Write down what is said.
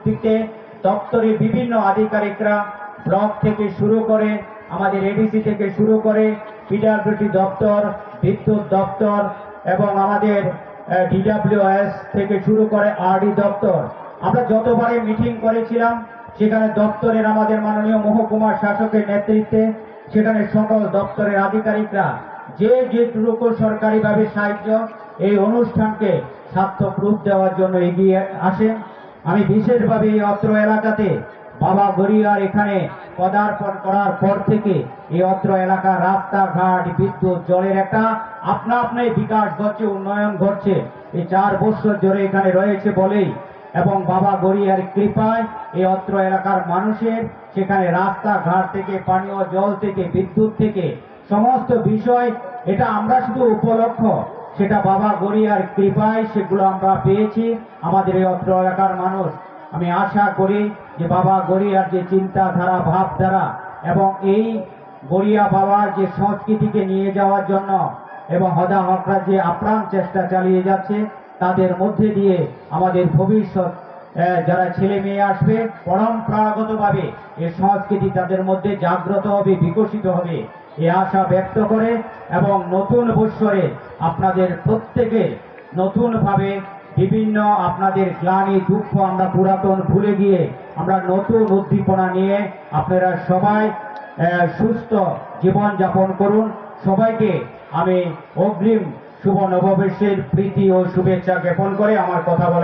উপস্থিতিতে দপ্তরে বিভিন্ন আধিকারিকরা ব্লক থেকে শুরু করে আমাদের এডিসি থেকে শুরু করে পিডব্লিউডি দপ্তর, বিদ্যুৎ দপ্তর এবং আমাদের ডিডব্লিউএস থেকে শুরু করে আরডি দপ্তর, আমরা যতবারে মিটিং করেছিলাম সেখানে দপ্তরের আমাদের মাননীয় মহকুমা শাসকের নেতৃত্বে সেখানে সকল দপ্তরের আধিকারিকরা যে যেটুকু সরকারিভাবে সাহায্য এই অনুষ্ঠানকে সার্থক রূপ দেওয়ার জন্য এগিয়ে আসেন। আমি বিশেষভাবে এই অত্র এলাকাতে বাবা গড়িয়ার এখানে পদার্পণ করার পর থেকে এই অত্র এলাকার রাস্তাঘাট, বিদ্যুৎ, জলের একটা আপনা আপনাই বিকাশ ঘটছে, উন্নয়ন ঘটছে। এই 4 বছর ধরে এখানে রয়েছে বলেই এবং বাবা গড়িয়ার কৃপায় এই অত্র এলাকার মানুষের সেখানে রাস্তাঘাট থেকে, পানীয় জল থেকে, বিদ্যুৎ থেকে সমস্ত বিষয়, এটা আমরা শুধু উপলক্ষ, সেটা বাবা গড়িয়ার কৃপায় সেগুলো আমরা পেয়েছি আমাদের এই অত্র এলাকার মানুষ। আমি আশা করি যে বাবা গড়িয়ার যে চিন্তাধারা, ভাবধারা এবং এই গড়িয়া বাবার যে সংস্কৃতিকে নিয়ে যাওয়ার জন্য এবং হদা হকরা যে আপ্রাণ চেষ্টা চালিয়ে যাচ্ছে, তাদের মধ্যে দিয়ে আমাদের ভবিষ্যৎ যারা ছেলে মেয়ে আসবে পরম্পরাগতভাবে এই সংস্কৃতি তাদের মধ্যে জাগ্রত হবে, বিকশিত হবে, এই আশা ব্যক্ত করে এবং নতুন বৎসরে আপনাদের প্রত্যেকে নতুনভাবে বিভিন্ন আপনাদের গ্লানি, দুঃখ আমরা পুরাতন ভুলে গিয়ে আমরা নতুন উদ্দীপনা নিয়ে আপনারা সবাই সুস্থ জীবন যাপন করুন। সবাইকে আমি অগ্রিম শুভ নববর্ষের প্রীতি ও শুভেচ্ছা জ্ঞাপন করে আমার কথা বলে